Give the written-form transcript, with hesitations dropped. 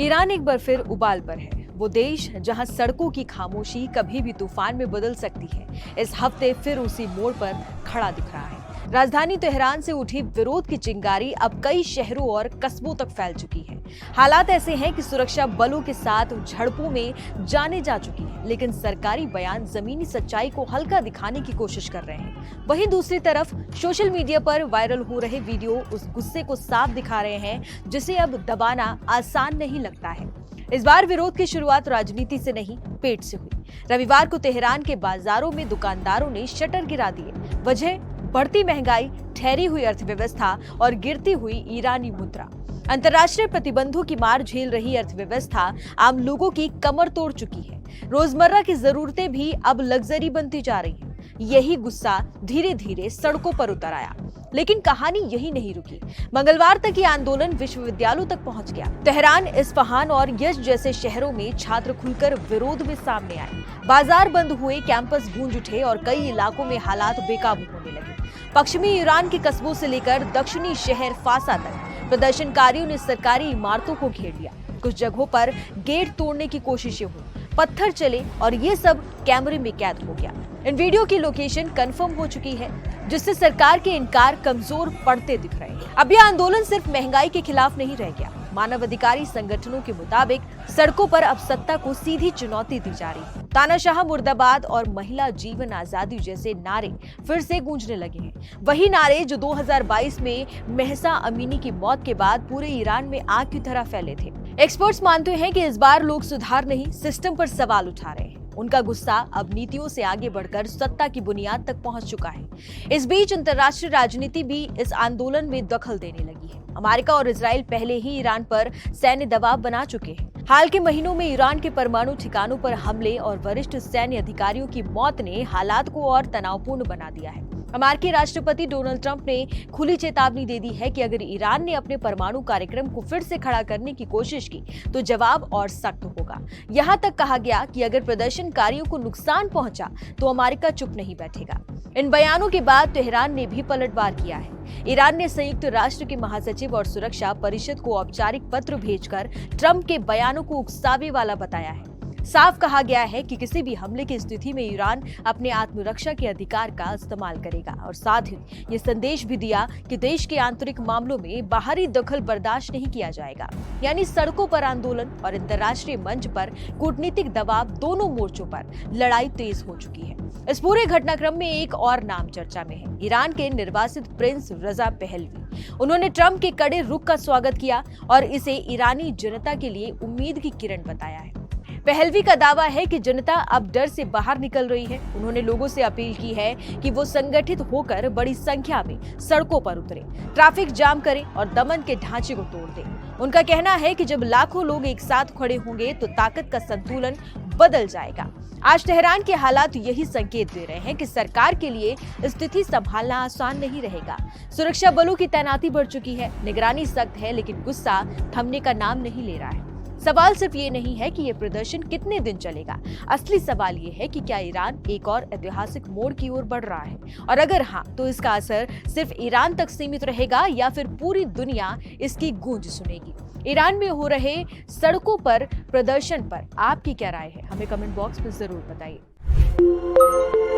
Iran एक बार फिर उबाल पर है। वो देश जहां सड़कों की खामोशी कभी भी तूफान में बदल सकती है, इस हफ्ते फिर उसी मोड़ पर खड़ा दिख रहा है। राजधानी तेहरान से उठी विरोध की चिंगारी अब कई शहरों और कस्बों तक फैल चुकी है। हालात ऐसे हैं कि सुरक्षा बलों के साथ झड़पों में जाने जा चुकी है, लेकिन सरकारी बयान जमीनी सच्चाई को हल्का दिखाने की कोशिश कर रहे हैं। वहीं दूसरी तरफ सोशल मीडिया पर वायरल हो रहे वीडियो उस गुस्से को साफ दिखा रहे हैं, जिसे अब दबाना आसान नहीं लगता है। इस बार विरोध की शुरुआत राजनीति से नहीं, पेट से हुई। रविवार को तेहरान के बाजारों में दुकानदारों ने शटर गिरा दिए। वजह बढ़ती महंगाई, ठहरी हुई अर्थव्यवस्था और गिरती हुई ईरानी मुद्रा। अंतर्राष्ट्रीय प्रतिबंधों की मार झेल रही अर्थव्यवस्था आम लोगों की कमर तोड़ चुकी है। रोजमर्रा की जरूरतें भी अब लग्जरी बनती जा रही हैं। यही गुस्सा धीरे धीरे सड़कों पर उतर आया, लेकिन कहानी यही नहीं रुकी। मंगलवार तक ये आंदोलन विश्वविद्यालयों तक पहुंच गया। तेहरान, इस्फहान और यश जैसे शहरों में छात्र खुलकर विरोध में सामने आए। बाजार बंद हुए, कैंपस गूंज उठे और कई इलाकों में हालात बेकाबू होने लगे। पश्चिमी ईरान के कस्बों से लेकर दक्षिणी शहर फासा तक प्रदर्शनकारियों ने सरकारी इमारतों को घेर लिया। कुछ जगहों पर गेट तोड़ने की कोशिशें हुई, पत्थर चले और ये सब कैमरे में कैद हो गया। इन वीडियो की लोकेशन कंफर्म हो चुकी है, जिससे सरकार के इनकार कमजोर पड़ते दिख रहे हैं। अब यह आंदोलन सिर्फ महंगाई के खिलाफ नहीं रह गया। मानवाधिकारी संगठनों के मुताबिक सड़कों पर अब सत्ता को सीधी चुनौती दी जा रही है। तानाशाह मुर्दाबाद और महिला जीवन आजादी जैसे नारे फिर से गूंजने लगे हैं। वही नारे जो 2022 में महसा अमीनी की मौत के बाद पूरे ईरान में आग की तरह फैले थे। एक्सपर्ट्स मानते हैं कि इस बार लोग सुधार नहीं, सिस्टम पर सवाल उठा रहे हैं। उनका गुस्सा अब नीतियों से आगे बढ़कर सत्ता की बुनियाद तक पहुंच चुका है। इस बीच अंतर्राष्ट्रीय राजनीति भी इस आंदोलन में दखल देने लगी है। अमेरिका और इजराइल पहले ही ईरान पर सैन्य दबाव बना चुके हैं। हाल के महीनों में ईरान के परमाणु ठिकानों पर हमले और वरिष्ठ सैन्य अधिकारियों की मौत ने हालात को और तनावपूर्ण बना दिया है। अमेरिकी राष्ट्रपति डोनाल्ड ट्रंप ने खुली चेतावनी दे दी है कि अगर ईरान ने अपने परमाणु कार्यक्रम को फिर से खड़ा करने की कोशिश की तो जवाब और सख्त होगा। यहाँ तक कहा गया कि अगर प्रदर्शनकारियों को नुकसान पहुंचा तो अमेरिका चुप नहीं बैठेगा। इन बयानों के बाद तेहरान ने भी पलटवार किया है। ईरान ने संयुक्त राष्ट्र के महासचिव और सुरक्षा परिषद को औपचारिक पत्र भेजकर ट्रंप के बयानों को उकसावे वाला बताया है। साफ कहा गया है कि किसी भी हमले की स्थिति में ईरान अपने आत्मरक्षा के अधिकार का इस्तेमाल करेगा और साथ ही ये संदेश भी दिया कि देश के आंतरिक मामलों में बाहरी दखल बर्दाश्त नहीं किया जाएगा। यानी सड़कों पर आंदोलन और अंतर्राष्ट्रीय मंच पर कूटनीतिक दबाव, दोनों मोर्चों पर लड़ाई तेज हो चुकी है। इस पूरे घटनाक्रम में एक और नाम चर्चा में है, ईरान के निर्वासित प्रिंस रजा पहलवी। उन्होंने ट्रंप के कड़े रुख का स्वागत किया और इसे ईरानी जनता के लिए उम्मीद की किरण बताया है। पहलवी का दावा है कि जनता अब डर से बाहर निकल रही है। उन्होंने लोगों से अपील की है कि वो संगठित होकर बड़ी संख्या में सड़कों पर उतरे, ट्रैफिक जाम करें और दमन के ढांचे को तोड़ दें। उनका कहना है कि जब लाखों लोग एक साथ खड़े होंगे तो ताकत का संतुलन बदल जाएगा। आज तेहरान के हालात यही संकेत दे रहे हैं कि सरकार के लिए स्थिति संभालना आसान नहीं रहेगा। सुरक्षा बलों की तैनाती बढ़ चुकी है, निगरानी सख्त है, लेकिन गुस्सा थमने का नाम नहीं ले रहा है। सवाल सिर्फ ये नहीं है कि ये प्रदर्शन कितने दिन चलेगा, असली सवाल ये है कि क्या ईरान एक और ऐतिहासिक मोड़ की ओर बढ़ रहा है, और अगर हाँ तो इसका असर सिर्फ ईरान तक सीमित रहेगा या फिर पूरी दुनिया इसकी गूंज सुनेगी। ईरान में हो रहे सड़कों पर प्रदर्शन पर आपकी क्या राय है, हमें कमेंट बॉक्स में जरूर बताइए।